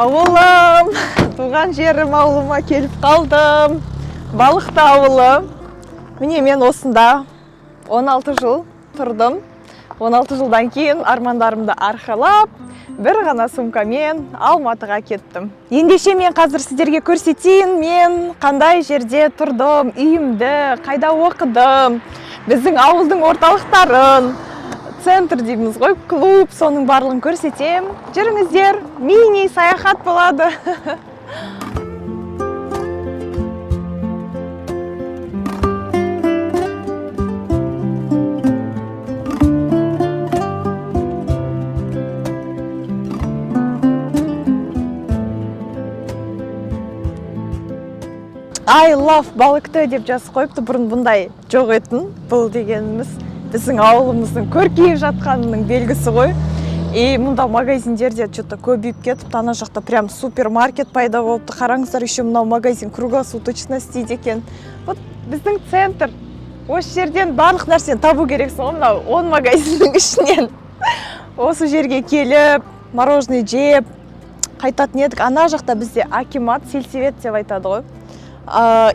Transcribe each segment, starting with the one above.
Ауылым, туған жерім ауылыма келіп қалдым. Балықты ауылы. Міне мен осында 16 жыл тұрдым. 16 жылдан кейін армандарымды арқалап, бір ғана сумкамен Алматыға кеттім. Ендеше мен қазір сіздерге көрсетейін, мен қандай жерде тұрдым, үйімді, қайда оқыдым, біздің ауылдың орталықтарын, центр дейміз ғой, клуб, соның барлығын көрсетем. Жүріңіздер, мини саяхат болады. I love балыкты деп жазып қойыпты, бұрын бұндай жоқ етін. Бұл дегеніміз біздің ауылымыздың көркейіп жатқанының белгісі ғой. И мұнда магазиндерде что-то көбейіп кетіп, ана жақта прям супермаркет пайда болыпты. Қараңыздар, еще мынау магазин круглосуточно істейді екен. Вот біздің центр. Осы жерден барлық нәрсені табу керексің ғой, мынау 10 магазиннің ішінен. Осы жерге келіп, мороженое жеп, қайтатын едік. Ана жақта бізде акимат, сельсовет деп айтады ғой.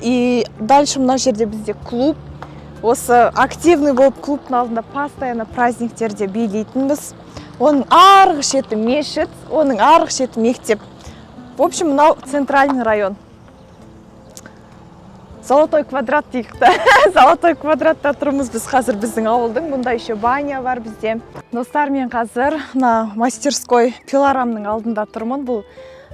И дальше мына жерде бізде клуб. Осы активный болып клубтың алдында постоянно праздниктерде билейтінбіз. Оның арғы шеті мешіт, оның арғы шеті мектеп. В общем, мынау центральный район. Золотой квадрат дейікті. Золотой квадратта тұрмыз біз қазір біздің ауылдың. Бұнда еще баня бар бізде. Достар, мен қазір на мастерской пилорамның алдында тұрмын. Бұл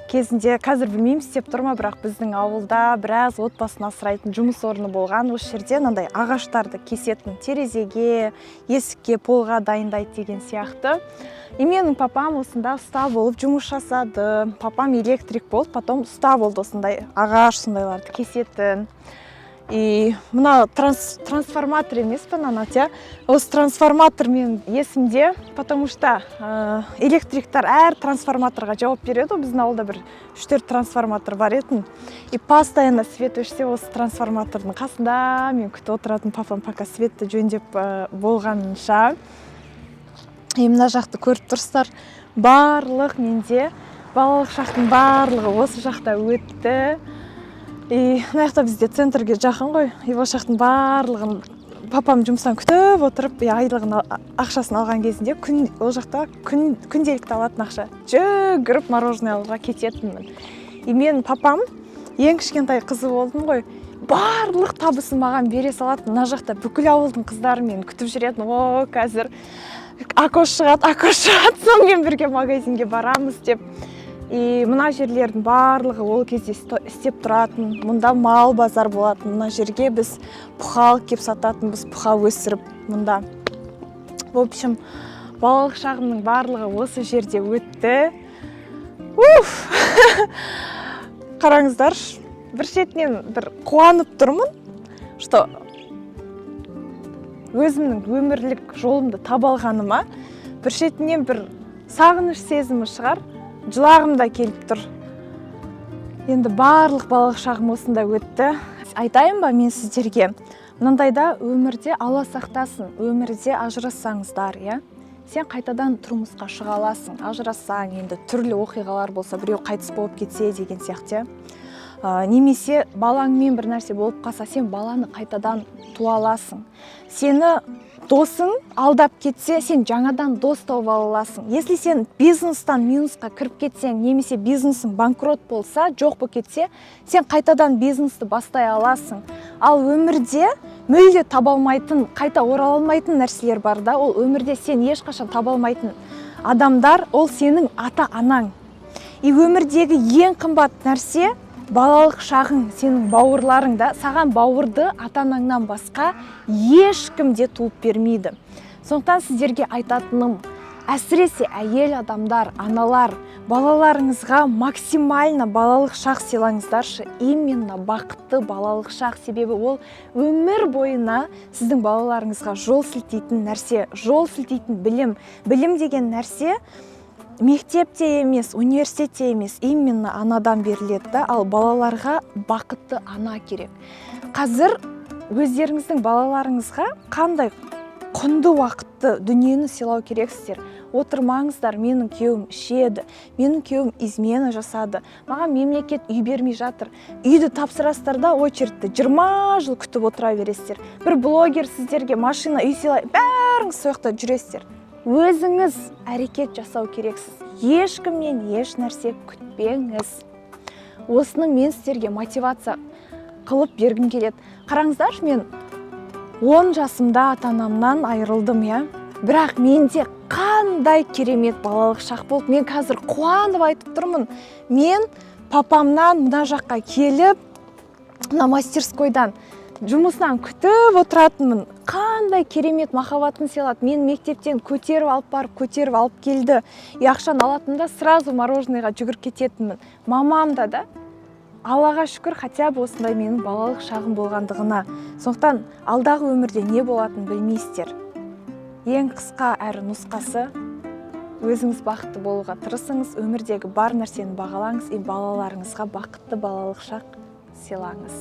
кезінде қазір білмеймін істеп тұрма, бірақ біздің ауылда біраз отбасын асырайтын жұмыс орны болған. Осы жерде мынандай ағаштарды кесетін, терезеге, есікке, полға дайындайды деген сияқты. И менің папам осында ұста болып жұмыс жасады. Папам электрик болды, потом ұста болды осындай ағаш сондайларды кесетін. И мына трансформатор емес пе, осы трансформатор мен есімде, потому что электриктар әр трансформаторға жауап береді. Біздің ауылда бір 3-4 трансформатор бар етін. И постоянно свет өшсе, осы трансформатордың қасында мен күтіп отыратын, папам пока светті жөндеп болғанынша. И мына жақты көріп тұрсыздар, барлық менде балалық шақтың барлығы осы жақта өтті. И мына жақта бізде центрге жақын ғой. И ол жақтың барлығын папам жұмыстан күтіп отырып, айлығын ақшасын алған кезінде ол жақта күнделікті алатын ақша. Жүгіріп мороженое алуға кететінмін. И мен папам ең кішкентай қызы болдым ғой. Барлық табысын маған бере салатын. Мына жақта бүкіл ауылдың қыздары мені күтіп жүретін. О, қазір Акош шығады, сонымен бірге магазинге барамыз деп. И мына жерлердің барлығы ол кезде істеп тұратын. Мұнда мал базар болатын. Мына жерге біз пұхал кеп сататын, біз пұха өсіріп мұнда. В общем, балалық шағымның барлығы осы жерде өтті. Қараңыздар, бір шетінен бір қуанып тұрмын, что өзімнің өмірлік жолымды таба алғаныма, бір шетінен бір сағыныш сезімі шығар. Жылағым да келіп тұр. Енді барлық балалық шағым осында өтті. Айтайын ба мен сіздерге? Мынандайда өмірде Алла сақтасын, өмірде ажырассаңыздар, я? Сен қайтадан тұрмысқа шыға аласың. Ажырассаң, енді түрлі оқиғалар болса, біреу қайтыс болып кетсе деген сияқты. Немесе балаңмен бір нәрсе болып қалса, сен баланы қайтадан туа аласың. Сені досың алдап кетсе, сен жаңадан дос тауып аласың. Если сен бизнестан минусқа кіріп кетсең, немесе бизнесің банкрот болса, жоқ болып кетсе, сен қайтадан бизнесті бастай аласың. Ал өмірде мүлде таба алмайтын, қайта орала алмайтын нәрселер бар да, ол өмірде сен ешқашан таба алмайтын адамдар, ол сенің ата-анаң. И өмірдегі ең қымбат нәрсе балалық шағың, сенің бауырларың да, саған бауырды ата-анаңнан басқа ешкім де туып бермейді. Сондықтан сіздерге айтатыным, әсіресе әйел адамдар, аналар, балаларыңызға максимально балалық шақ сыйлаңыздаршы. Именно бақытты балалық шақ, себебі ол өмір бойына сіздің балаларыңызға жол сілтейтін нәрсе, жол сілтейтін білім. Білім деген нәрсе мектепте емес, университетте емес, именно анадан беріледі, ал балаларға бақытты ана керек. Қазір өздеріңіздің балаларыңызға қандай құнды уақытты дүниені сыйлау керексіздер. Отырмаңыздар, менің күйеуім ішеді, менің күйеуім измена жасады, маған мемлекет үй бермей жатыр. Үйді тапсырасыздар да очередьте 20 жыл күтіп отыра бересіздер. Бір блогер сіздерге машина, үй сыйлай, бәріңіз сояқта жүресіздер. Өзіңіз әрекет жасау керексіз. Ешкімнен еш нәрсе күтпеңіз. Осының мен сіздерге мотивация қылып бергім келеді. Қараңыздар, мен 10 жасымда ата-анамнан айырылдым, бірақ менде қандай керемет балалық шақ болды. Мен қазір қуанып айтып тұрмын. Мен папамнан мына жаққа келіп, мына мастерскойдан жұмысынан күтіп отыратынмын. Қандай керемет махаббатын сыйлады. Мен мектептен көтеріп алып келді. Ақшаны алатында сразу мороженыйға жүгіріп кететінмін. Мамам да Аллаға шүкір, хотя бы осындай менің балалық шағым болғандығына. Сондықтан алдағы өмірде не болатынын білмейсіздер. Ең қысқа әрі нұсқасы, өзіңіз бақытты болуға тырысыңыз, өмірдегі бар нәрсені бағалаңыз, балаларыңызға бақытты балалық шақ сыйлаңыз.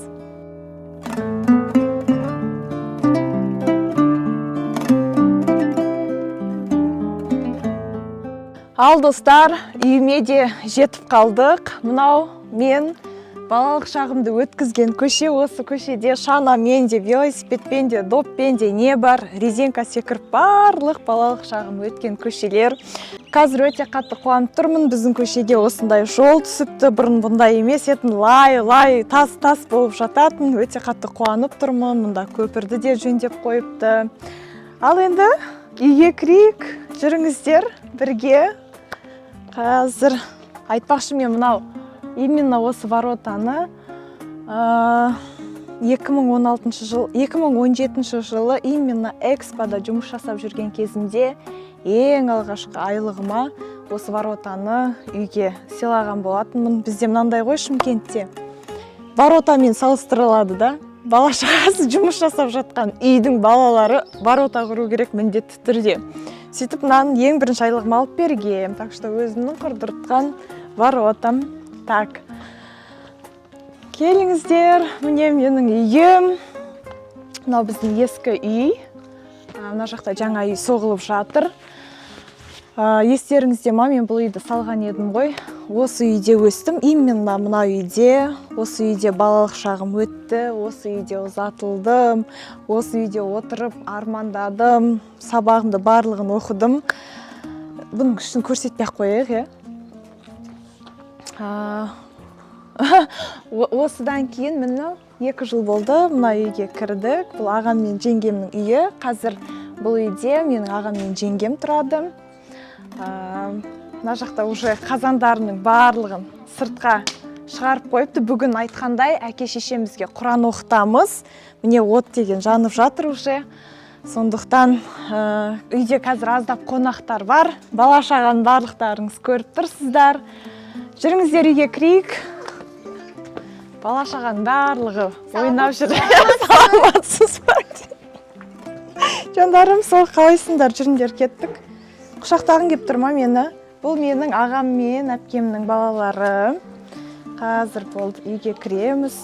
Ал достар, үйіме де жетіп қалдық. Мынау мен балалық шағымды өткізген көше, осы көшеде шанамен де, велосипедпен де, доппен де не бар, резинка секіріп барлық балалық шағым өткен көшелер. Қазір өте қатты қуанып тұрмын, біздің көшеге осындай жол түсіпті, бұрын бұндай емес етін, лай, тас болып жататын, өте қатты қуанып тұрмын, мұнда көпірді де жөндеп қойыпты. Ал енді үйге кірейік, жүріңіздер бірге. Қазір айтпақшы, мен мынау именно осы воротаны 2017 жылы именно экспода жұмыс жасап жүрген кезімде ең алғашқы айлығыма осы воротаны үйге сыйлаған болатынмын. Бізде мынандай ғой, Шымкентте воротамен салыстырылады да. Бала-шағасы жұмыс жасап жатқан үйдің балалары ворота құру керек міндетті түрде. Сөйтіп, мынаны ең бірінші айлығыма алып бергем. Так что өзімнің құрдыртқан воротам. Так, келіңіздер, міне менің үйім. Мынау біздің ескі үй. Мына жақта жаңа үй соғылып жатыр. Естеріңізде ма, мен бұл үйді салған едім ғой. Осы үйде өстім, именно мына үйде. Осы үйде балалық шағым өтті, осы үйде ұзатылдым, осы үйде отырып армандадым, сабағымды барлығын оқыдым. Бұның үшін көрсетпей қояйық, Осыдан кейін міне 2 жыл болды, мына үйге кірдік. Бұл ағам мен жеңгемнің үйі. Қазір бұл үйде менің ағам мен жеңгем тұрады. Мына жақта уже қазандарының барлығын сыртқа шығарып қойыпты. Бүгін айтқандай әке шешемізге Құран оқытамыз. Міне от деген жанып жатыр уже. Сондықтан үйде қазір аздап қонақтар бар. Бала-шағаның барлықтарыңыз көріп тұрсыздар. Жүріңіздер, үйге кірейік. Бала-шағаның барлығы ойнап жүр. Саламатсыз ба? Жандарым, сол қалайсыңдар? Жүріңдер, кеттік. Құшақтағың кеп тұрма мені. Бұл менің ағам мен әпкемнің балалары. Қазір болды, үйге кіреміз.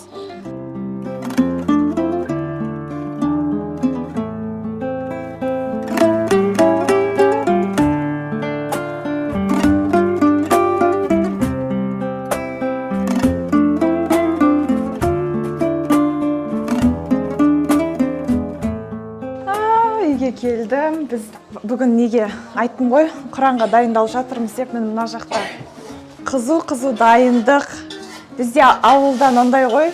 Келдім. Біз бүгін неге айттым ғой, Құранға дайындалып жатырмыз деп, мына жақта қызу дайындық. Бізде ауылдан андай ғой,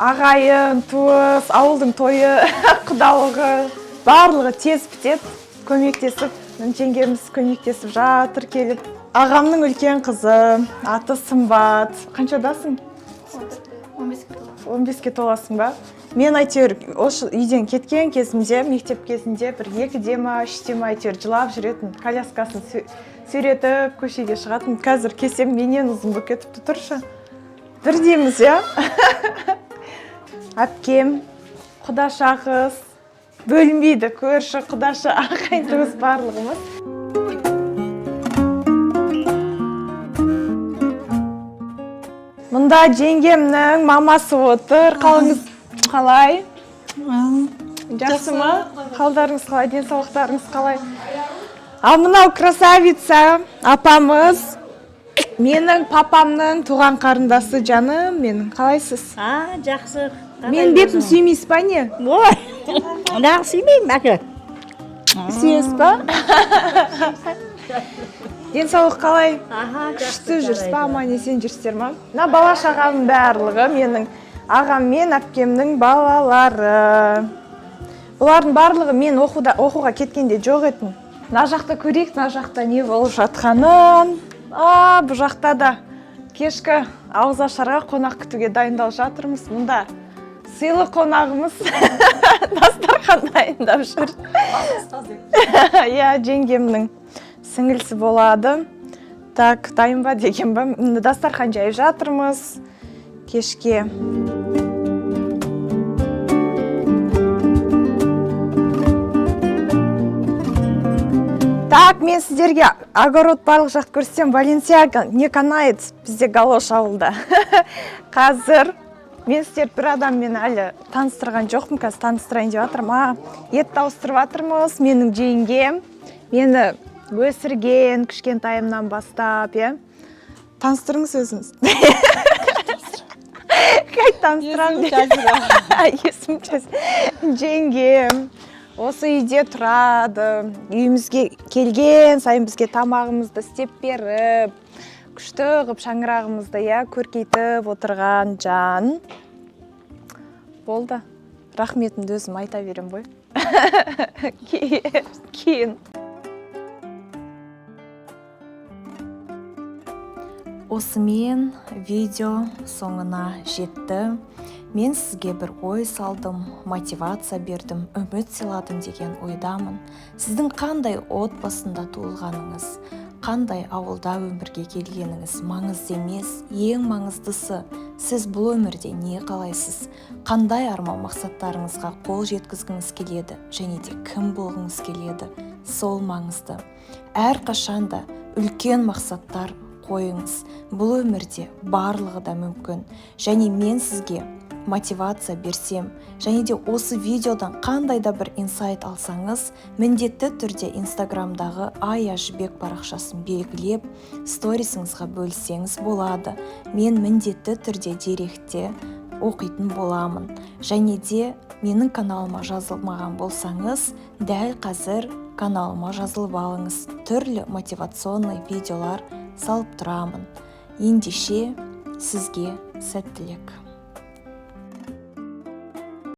ағайын, туыс, ауылдың тойы, құдалығы, барлығы тез бітеді, көмектесіп, жеңгеміз көмектесіп жатыр келіп. Ағамның үлкен қызы, аты Сымбат. Қаншадасың? 15-ке толасың ба? Мен әйтеуір осы үйден кеткен кезімде, мектеп кезінде бір 2-де ма, 3-де ма әйтеуір жылап жүретін, коляскасын сүйретіп көшеге шығатын. Қазір кесем менен ұзын болып кетіпті, тұршы. Бірдеміз, Әпкем, құдаша қыз, бөлінбейді, көрші, құдаша, ағайын туыс барлығымыз. Мұнда жеңгемнің мамасы отыр. Қалыңыз қалай? Жақсы ма? Қалдарыңыз қалай, денсаулықтарыңыз қалай? Ал мынау красавица апамыз, менің папамның туған қарындасы жаным, менің қалайсыз? Жақсы. Мен бетім сүймейсіз ба не? Ой, неғып сүймеймін, әке? Сүйесіз ба? Денсаулық қалай? Күшті жүрсіз ба, аман есен жүрсіздер ма? Мына бала шағаның барлығы менің ағам мен әпкемнің балалары. Бұлардың барлығы мен оқуға кеткенде жоқ етін. Мына жақта көрейік, мына жақта не болып жатқанын. Бұл жақта да кешкі ауызашарға қонақ күтуге дайындалып жатырмыз. Мұнда сыйлы қонағымыз дастархан дайындап жүр. Иә, жеңгемнің сіңілісі болады. Так, дайын ба деген ба? Дастархан жайып жатырмыз кешке. Так, мен сіздерге огород барлық жақты көрсетсем, Валенсиага не канает бізде Галош ауылда. Қазір мен сіздер бір адаммен әлі таныстырған жоқпын, қазір таныстырайын деп жатырмын. Етті ауыстырып жатырмыз, менің жеңгем, мені өсірген кішкентайымнан бастап, таныстырыңыз өзіңіз. Қайт таныстырамын деп. Есім жеңгем. Осы үйде тұрады, үйімізге келген сайын бізге тамағымызды істеп беріп, күшті ғып шаңырағымызды көркейтіп отырған жан. Болды, рахметімді өзім айта берем ғой. Кейін. Осымен видео соңына жетті. Мен сізге бір ой салдым, мотивация бердім, үміт сыйладым деген ойдамын. Сіздің қандай отбасында туылғаныңыз, қандай ауылда өмірге келгеніңіз маңызды емес, ең маңыздысы сіз бұл өмірде не қалайсыз, қандай арман мақсаттарыңызға қол жеткізгіңіз келеді және де кім болғыңыз келеді, сол маңызды. Әрқашанда үлкен мақсаттар қойыңыз. Бұл өмірде барлығы да мүмкін. Және мен сізге мотивация берсем, және де осы видеодан қандай да бір инсайт алсаңыз, міндетті түрде инстаграмдағы Ая Жібек парақшасын белгілеп, сторисіңізға бөлсеңіз болады. Мен міндетті түрде директте оқитын боламын. Және де менің каналыма жазылмаған болсаңыз, дәл қазір каналыма жазылып алыңыз. Түрлі мотивационный видеолар салып тұрамын. Ендеше сізге сәттілік.